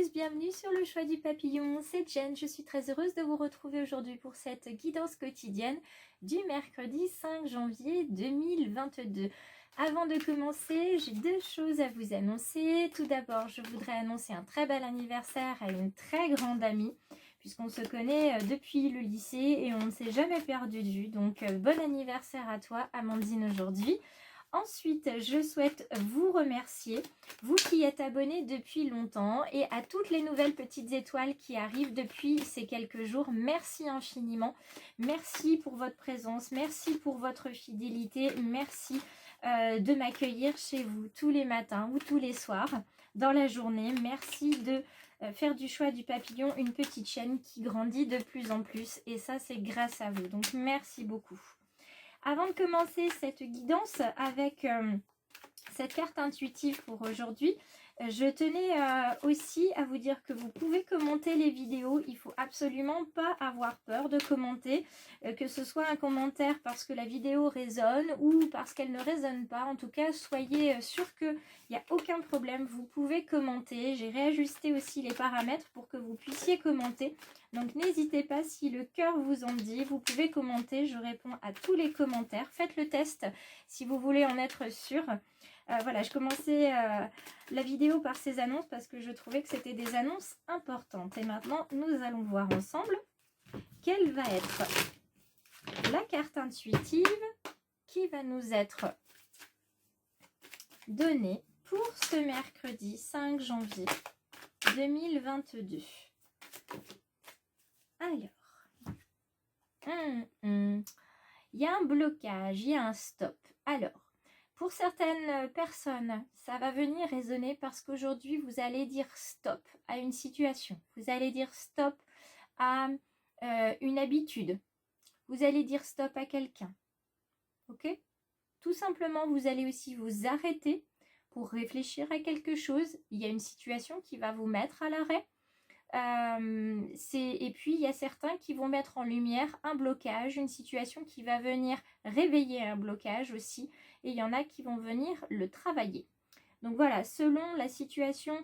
tous, bienvenue sur le choix du papillon, c'est Jen, je suis très heureuse de vous retrouver aujourd'hui pour cette guidance quotidienne du mercredi 5 janvier 2022. Avant de commencer, j'ai deux choses à vous annoncer. Tout d'abord, je voudrais annoncer un très bel anniversaire à une très grande amie, puisqu'on se connaît depuis le lycée et on ne s'est jamais perdu de vue. Donc, bon anniversaire à toi, Amandine, aujourd'hui. Ensuite, je souhaite vous remercier, vous qui êtes abonnés depuis longtemps, et à toutes les nouvelles petites étoiles qui arrivent depuis ces quelques jours. Merci infiniment. Merci pour votre présence, merci pour votre fidélité, merci de m'accueillir chez vous tous les matins ou tous les soirs dans la journée. Merci de faire du choix du papillon une petite chaîne qui grandit de plus en plus, et ça c'est grâce à vous. Donc merci beaucoup. Avant de commencer cette guidance avec cette carte intuitive pour aujourd'hui, je tenais aussi à vous dire que vous pouvez commenter les vidéos. Il ne faut absolument pas avoir peur de commenter, que ce soit un commentaire parce que la vidéo résonne ou parce qu'elle ne résonne pas. En tout cas, soyez sûr qu'il n'y a aucun problème. Vous pouvez commenter. J'ai réajusté aussi les paramètres pour que vous puissiez commenter. Donc n'hésitez pas, si le cœur vous en dit, vous pouvez commenter. Je réponds à tous les commentaires. Faites le test si vous voulez en être sûr. Voilà, je commençais la vidéo par ces annonces parce que je trouvais que c'était des annonces importantes. Et maintenant, nous allons voir ensemble quelle va être la carte intuitive qui va nous être donnée pour ce mercredi 5 janvier 2022. Alors, il y a un blocage, il y a un stop. Alors, pour certaines personnes, ça va venir résonner parce qu'aujourd'hui, vous allez dire stop à une situation. Vous allez dire stop à une habitude. Vous allez dire stop à quelqu'un. Ok? Tout simplement, vous allez aussi vous arrêter pour réfléchir à quelque chose. Il y a une situation qui va vous mettre à l'arrêt. Et puis, il y a certains qui vont mettre en lumière un blocage, une situation qui va venir réveiller un blocage aussi. Et il y en a qui vont venir le travailler. Donc voilà, selon la situation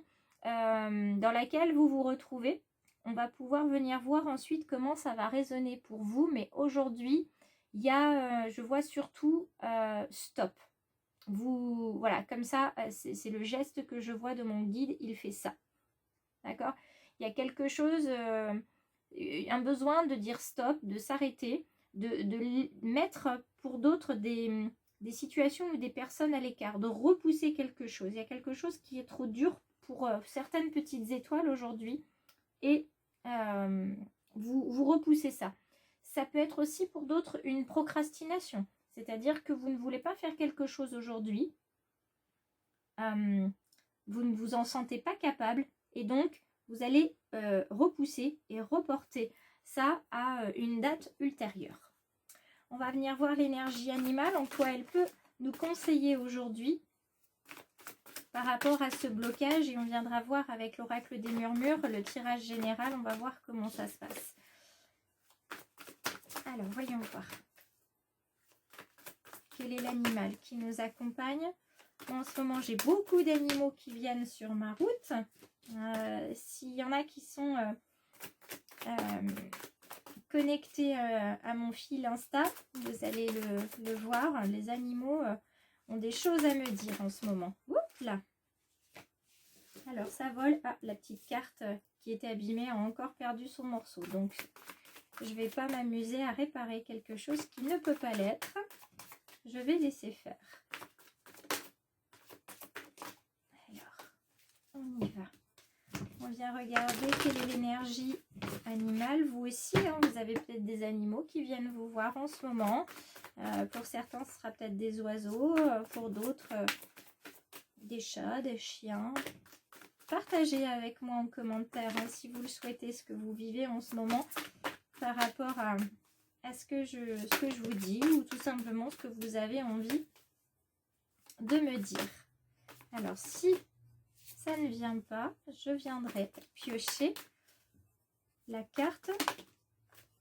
dans laquelle vous vous retrouvez, on va pouvoir venir voir ensuite comment ça va résonner pour vous. Mais aujourd'hui, il y a, je vois surtout stop. Voilà, comme ça, c'est le geste que je vois de mon guide, il fait ça. D'accord ? Il y a quelque chose, un besoin de dire stop, de s'arrêter, de mettre pour d'autres des situations ou des personnes à l'écart, de repousser quelque chose. Il y a quelque chose qui est trop dur pour certaines petites étoiles aujourd'hui et vous repoussez ça. Ça peut être aussi pour d'autres une procrastination, c'est-à-dire que vous ne voulez pas faire quelque chose aujourd'hui, vous ne vous en sentez pas capable et donc vous allez repousser et reporter ça à une date ultérieure. On va venir voir l'énergie animale, en quoi elle peut nous conseiller aujourd'hui par rapport à ce blocage. Et on viendra voir avec l'oracle des murmures, le tirage général. On va voir comment ça se passe. Alors, voyons voir. Quel est l'animal qui nous accompagne ? En ce moment, j'ai beaucoup d'animaux qui viennent sur ma route. S'il y en a qui sont connectés à mon fil Insta, vous allez le voir. Les animaux ont des choses à me dire en ce moment. Oups là. Alors, ça vole. Ah, la petite carte qui était abîmée a encore perdu son morceau. Donc, je ne vais pas m'amuser à réparer quelque chose qui ne peut pas l'être. Je vais laisser faire. On y va. On vient regarder quelle est l'énergie animale. Vous aussi, hein, vous avez peut-être des animaux qui viennent vous voir en ce moment. Pour certains, ce sera peut-être des oiseaux. Pour d'autres, des chats, des chiens. Partagez avec moi en commentaire hein, si vous le souhaitez, ce que vous vivez en ce moment par rapport à ce que je vous dis ou tout simplement ce que vous avez envie de me dire. Alors, si ça ne vient pas, je viendrai piocher la carte.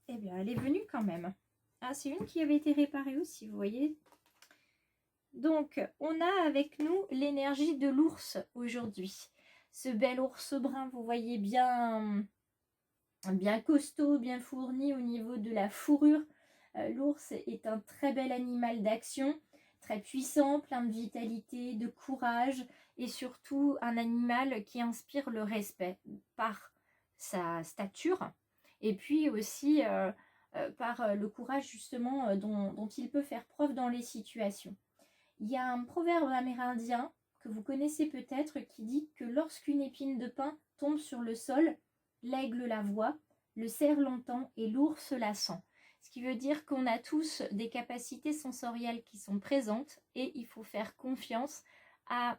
Eh bien, elle est venue quand même. Ah, c'est une qui avait été réparée aussi, vous voyez. Donc, on a avec nous l'énergie de l'ours aujourd'hui. ce bel ours brun, vous voyez, bien costaud, bien fourni au niveau de la fourrure. L'ours est un très bel animal d'action, très puissant, plein de vitalité, de courage et surtout un animal qui inspire le respect par sa stature et puis aussi par le courage justement dont il peut faire preuve dans les situations. Il y a un proverbe amérindien que vous connaissez peut-être qui dit que lorsqu'une épine de pin tombe sur le sol, l'aigle la voit, le cerf l'entend et l'ours la sent. Ce qui veut dire qu'on a tous des capacités sensorielles qui sont présentes et il faut faire confiance à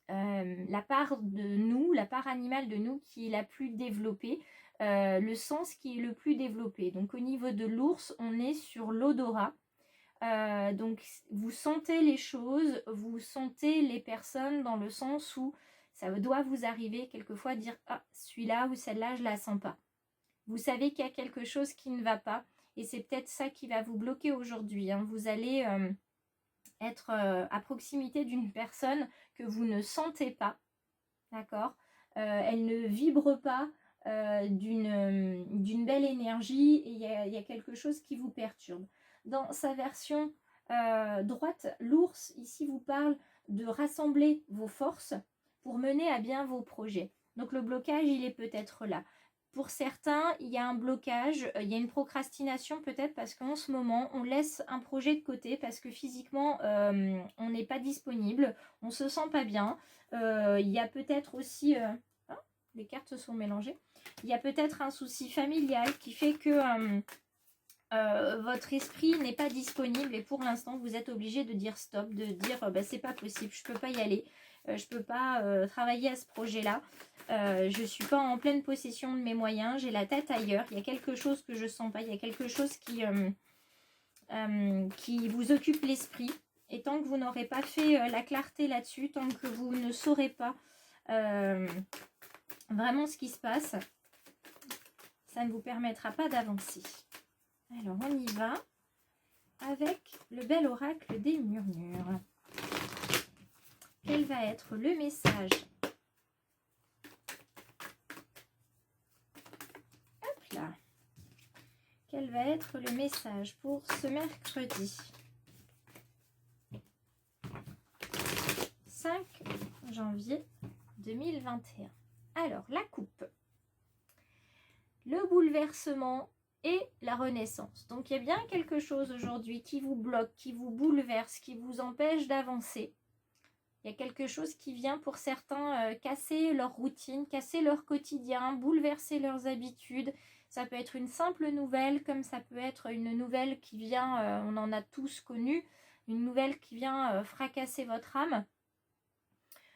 la part de nous, la part animale de nous qui est la plus développée, le sens qui est le plus développé. Donc au niveau de l'ours, on est sur l'odorat. Donc vous sentez les choses, vous sentez les personnes dans le sens où ça doit vous arriver quelquefois de dire « Ah, celui-là ou celle-là, je la sens pas ». Vous savez qu'il y a quelque chose qui ne va pas et c'est peut-être ça qui va vous bloquer aujourd'hui. Hein. Vous allez être à proximité d'une personne que vous ne sentez pas, d'accord, elle ne vibre pas d'une belle énergie et il y a quelque chose qui vous perturbe. Dans sa version droite, l'ours ici vous parle de rassembler vos forces pour mener à bien vos projets. Donc le blocage, il est peut-être là. Pour certains, il y a un blocage, il y a une procrastination peut-être parce qu'en ce moment, on laisse un projet de côté parce que physiquement, on n'est pas disponible, on ne se sent pas bien. Il y a peut-être aussi... Ah, les cartes se sont mélangées. Il y a peut-être un souci familial qui fait que votre esprit n'est pas disponible et pour l'instant, vous êtes obligé de dire stop, de dire bah, c'est pas possible, je ne peux pas y aller, je ne peux pas travailler à ce projet-là. Je ne suis pas en pleine possession de mes moyens, j'ai la tête ailleurs, il y a quelque chose que je ne sens pas, il y a quelque chose qui vous occupe l'esprit. Et tant que vous n'aurez pas fait la clarté là-dessus, tant que vous ne saurez pas vraiment ce qui se passe, ça ne vous permettra pas d'avancer. Alors on y va avec le bel oracle des murmures. Quel va être le message ? Hop là. Quel va être le message pour ce mercredi 5 janvier 2021. Alors, la coupe. Le bouleversement et la renaissance. Donc, il y a bien quelque chose aujourd'hui qui vous bloque, qui vous bouleverse, qui vous empêche d'avancer. Il y a quelque chose qui vient pour certains casser leur routine, casser leur quotidien, bouleverser leurs habitudes. Ça peut être une simple nouvelle, comme ça peut être une nouvelle qui vient, on en a tous connu, une nouvelle qui vient fracasser votre âme.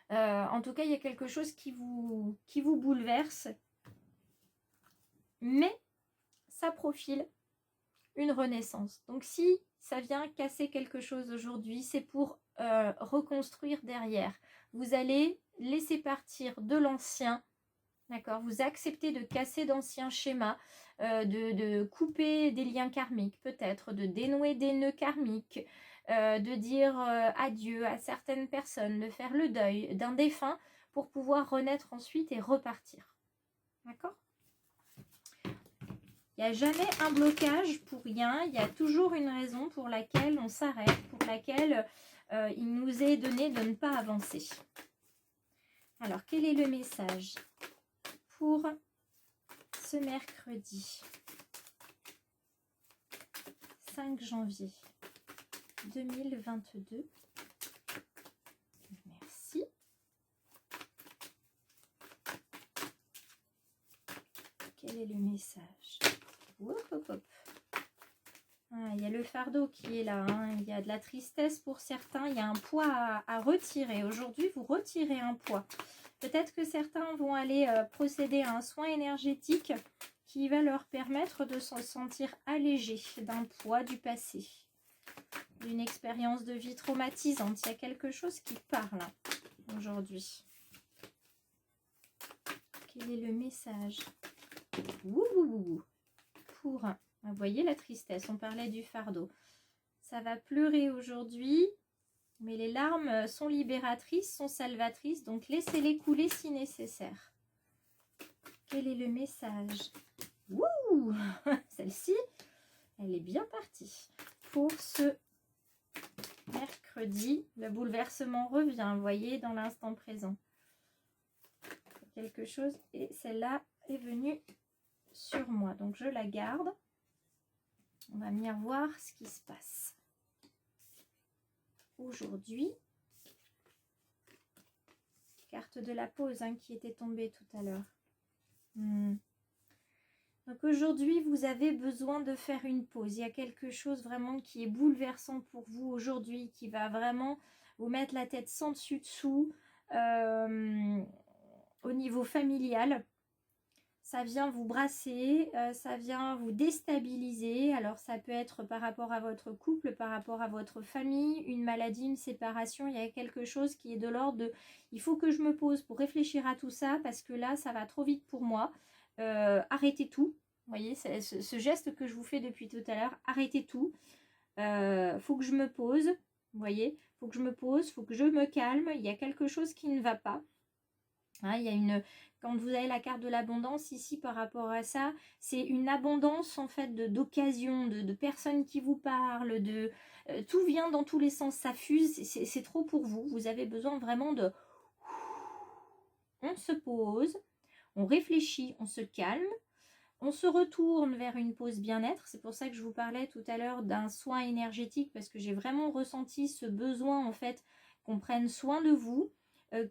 En tout cas, il y a quelque chose qui vous bouleverse. Mais ça profile une renaissance. Donc si ça vient casser quelque chose aujourd'hui, c'est pour reconstruire derrière. Vous allez laisser partir de l'ancien, d'accord ? Vous acceptez de casser d'anciens schémas, de couper des liens karmiques peut-être, de dénouer des nœuds karmiques, de dire adieu à certaines personnes, de faire le deuil d'un défunt pour pouvoir renaître ensuite et repartir. D'accord ? Il n'y a jamais un blocage pour rien, il y a toujours une raison pour laquelle on s'arrête, pour laquelle il nous est donné de ne pas avancer. Alors, quel est le message pour ce mercredi 5 janvier 2022 ? Merci. Quel est le message ? Hop, hop, hop. Ah, il y a le fardeau qui est là, hein. Il y a de la tristesse pour certains, il y a un poids à retirer. Aujourd'hui, vous retirez un poids. Peut-être que certains vont aller procéder à un soin énergétique qui va leur permettre de se sentir allégés d'un poids du passé, d'une expérience de vie traumatisante. Il y a quelque chose qui parle aujourd'hui. Quel est le message ? Ouh, pour, vous voyez la tristesse, on parlait du fardeau. Ça va pleurer aujourd'hui Mais les larmes sont libératrices, sont salvatrices, donc laissez-les couler si nécessaire. Quel est le message? Wouh! Celle-ci, elle est bien partie. Pour ce mercredi, le bouleversement revient, vous voyez, dans l'instant présent. Quelque chose, et celle-là est venue sur moi, donc je la garde. On va venir voir ce qui se passe aujourd'hui. Carte de la pause hein, qui était tombée tout à l'heure. Donc aujourd'hui, vous avez besoin de faire une pause. Il y a quelque chose vraiment qui est bouleversant pour vous aujourd'hui, qui va vraiment vous mettre la tête sans dessus-dessous au niveau familial. Ça vient vous brasser, ça vient vous déstabiliser. Alors ça peut être par rapport à votre couple, par rapport à votre famille, une maladie, une séparation. Il y a quelque chose qui est de l'ordre de « il faut que je me pose pour réfléchir à tout ça parce que là, ça va trop vite pour moi. Arrêtez tout. » Vous voyez, ce geste que je vous fais depuis tout à l'heure, arrêtez tout. Faut que je me pose. Vous voyez, faut que je me pose, faut que je me calme. Il y a quelque chose qui ne va pas. Hein, il y a une, quand vous avez la carte de l'abondance ici par rapport à ça, c'est une abondance en fait d'occasions, de personnes qui vous parlent, tout vient dans tous les sens, ça fuse, c'est trop pour vous. Vous avez besoin vraiment de... On se pose, on réfléchit, on se calme, on se retourne vers une pause bien-être. C'est pour ça que je vous parlais tout à l'heure d'un soin énergétique parce que j'ai vraiment ressenti ce besoin en fait qu'on prenne soin de vous.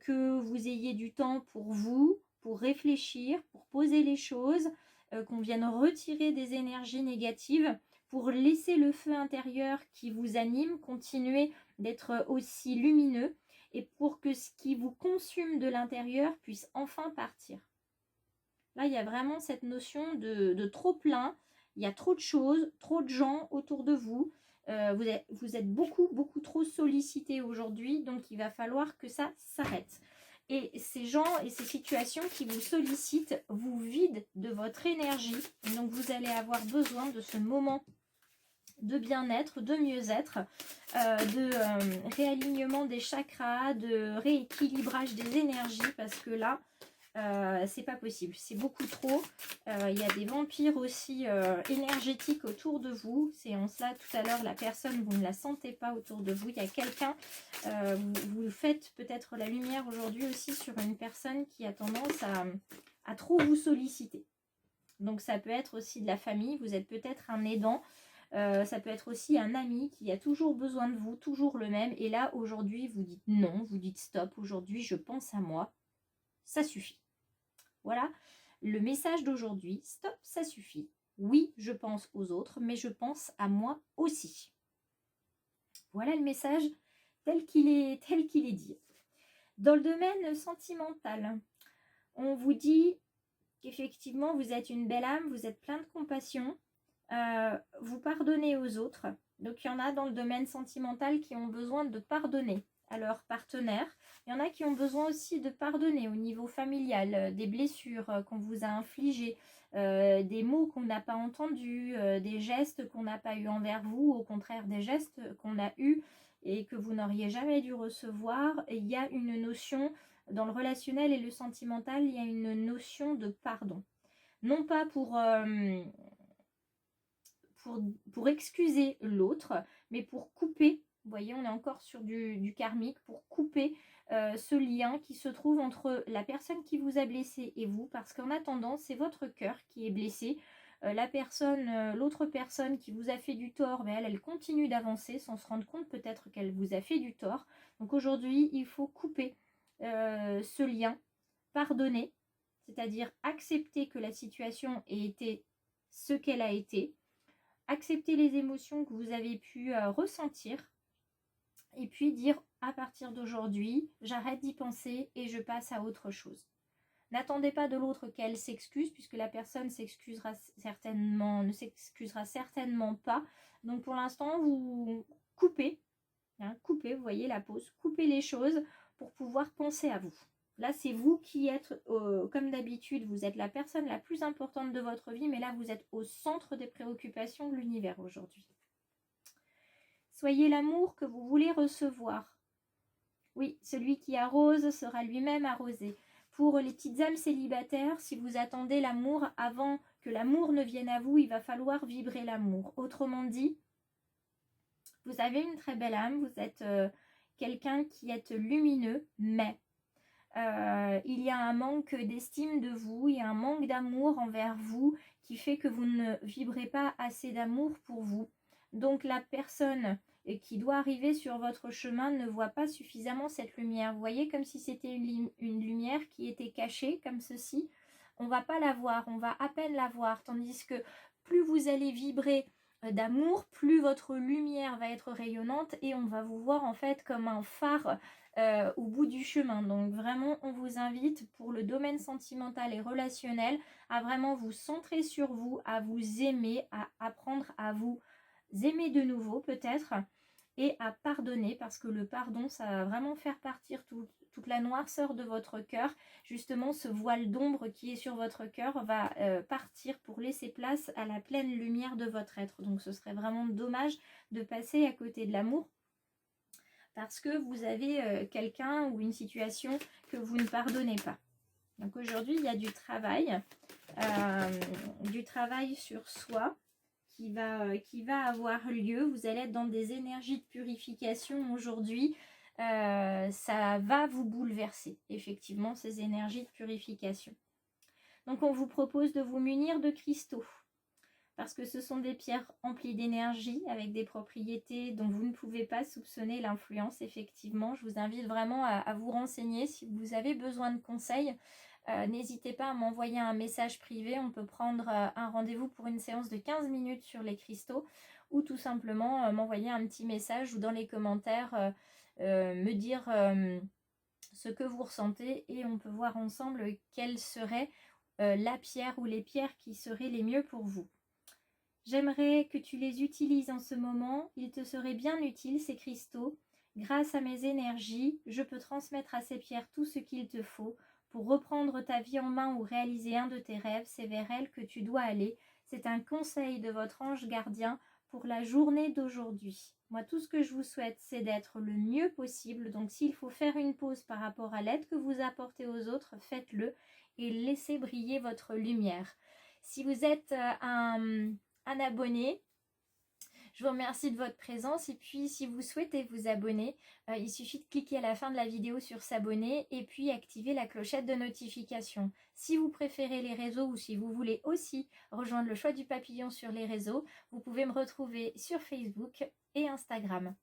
Que vous ayez du temps pour vous, pour réfléchir, pour poser les choses, qu'on vienne retirer des énergies négatives, pour laisser le feu intérieur qui vous anime continuer d'être aussi lumineux et pour que ce qui vous consume de l'intérieur puisse enfin partir. Là, il y a vraiment cette notion de trop plein, il y a trop de choses, trop de gens autour de vous. Vous êtes beaucoup trop sollicité aujourd'hui, donc il va falloir que ça s'arrête. Et ces gens et ces situations qui vous sollicitent vous vident de votre énergie. Donc vous allez avoir besoin de ce moment de bien-être, de mieux-être, de réalignement des chakras, de rééquilibrage des énergies, parce que là, c'est pas possible, c'est beaucoup trop. Il y a des vampires aussi énergétiques autour de vous. C'est en cela tout à l'heure la personne, vous ne la sentez pas autour de vous. Il y a quelqu'un, vous faites peut-être la lumière aujourd'hui aussi sur une personne qui a tendance à trop vous solliciter. Donc ça peut être aussi de la famille, vous êtes peut-être un aidant. Ça peut être aussi un ami qui a toujours besoin de vous, toujours le même. Et là aujourd'hui vous dites non, vous dites stop, aujourd'hui je pense à moi, ça suffit. Voilà le message d'aujourd'hui. Stop, ça suffit. Oui, je pense aux autres, mais je pense à moi aussi. Voilà le message tel qu'il est dit. Dans le domaine sentimental, on vous dit qu'effectivement, vous êtes une belle âme, vous êtes plein de compassion, vous pardonnez aux autres. Donc, il y en a dans le domaine sentimental qui ont besoin de pardonner à leur partenaire. Il y en a qui ont besoin aussi de pardonner au niveau familial, des blessures qu'on vous a infligées, des mots qu'on n'a pas entendus, des gestes qu'on n'a pas eu envers vous, au contraire des gestes qu'on a eus et que vous n'auriez jamais dû recevoir. Et il y a une notion, dans le relationnel et le sentimental, il y a une notion de pardon. Non pas pour excuser l'autre, mais pour couper. Vous voyez, on est encore sur du karmique, pour couper ce lien qui se trouve entre la personne qui vous a blessé et vous, parce qu'en attendant, c'est votre cœur qui est blessé. L'autre personne qui vous a fait du tort, mais elle continue d'avancer sans se rendre compte peut-être qu'elle vous a fait du tort. Donc aujourd'hui, il faut couper ce lien, pardonner, c'est-à-dire accepter que la situation ait été ce qu'elle a été, accepter les émotions que vous avez pu ressentir et puis dire à partir d'aujourd'hui, j'arrête d'y penser et je passe à autre chose. N'attendez pas de l'autre qu'elle s'excuse puisque la personne ne s'excusera certainement pas. Donc pour l'instant, vous coupez, coupez, vous voyez la pause, coupez les choses pour pouvoir penser à vous. Là, c'est vous qui êtes, comme d'habitude, vous êtes la personne la plus importante de votre vie, mais là, vous êtes au centre des préoccupations de l'univers aujourd'hui. Soyez l'amour que vous voulez recevoir. Oui, celui qui arrose sera lui-même arrosé. Pour les petites âmes célibataires, si vous attendez l'amour avant que l'amour ne vienne à vous, il va falloir vibrer l'amour. Autrement dit, vous avez une très belle âme, vous êtes quelqu'un qui est lumineux, mais il y a un manque d'estime de vous, il y a un manque d'amour envers vous qui fait que vous ne vibrez pas assez d'amour pour vous. Donc la personne qui doit arriver sur votre chemin ne voit pas suffisamment cette lumière. Vous voyez, comme si c'était une lumière qui était cachée, comme ceci. On ne va pas la voir, on va à peine la voir, tandis que plus vous allez vibrer d'amour, plus votre lumière va être rayonnante et on va vous voir en fait comme un phare au bout du chemin. Donc vraiment, on vous invite pour le domaine sentimental et relationnel à vraiment vous centrer sur vous, à vous aimer, à apprendre à vous aimer de nouveau peut-être et à pardonner, parce que le pardon, ça va vraiment faire partir toute la noirceur de votre cœur. Justement, ce voile d'ombre qui est sur votre cœur va partir pour laisser place à la pleine lumière de votre être. Donc ce serait vraiment dommage de passer à côté de l'amour parce que vous avez quelqu'un ou une situation que vous ne pardonnez pas. Donc aujourd'hui, il y a du travail sur soi qui va avoir lieu. Vous allez être dans des énergies de purification aujourd'hui. Ça va vous bouleverser, effectivement, ces énergies de purification. Donc on vous propose de vous munir de cristaux, parce que ce sont des pierres emplies d'énergie, avec des propriétés dont vous ne pouvez pas soupçonner l'influence, effectivement. Je vous invite vraiment à vous renseigner. Si vous avez besoin de conseils, n'hésitez pas à m'envoyer un message privé. On peut prendre un rendez-vous pour une séance de 15 minutes sur les cristaux, ou tout simplement m'envoyer un petit message ou dans les commentaires me dire ce que vous ressentez, et on peut voir ensemble quelle serait la pierre ou les pierres qui seraient les mieux pour vous. J'aimerais que tu les utilises en ce moment. Ils te seraient bien utiles, ces cristaux. Grâce à mes énergies, je peux transmettre à ces pierres tout ce qu'il te faut pour reprendre ta vie en main ou réaliser un de tes rêves. C'est vers elles que tu dois aller. C'est un conseil de votre ange gardien pour la journée d'aujourd'hui. Moi, tout ce que je vous souhaite, c'est d'être le mieux possible. Donc, s'il faut faire une pause par rapport à l'aide que vous apportez aux autres, faites-le et laissez briller votre lumière. Si vous êtes un abonné, je vous remercie de votre présence, et puis si vous souhaitez vous abonner, il suffit de cliquer à la fin de la vidéo sur s'abonner et puis activer la clochette de notification. Si vous préférez les réseaux ou si vous voulez aussi rejoindre le choix du papillon sur les réseaux, vous pouvez me retrouver sur Facebook et Instagram.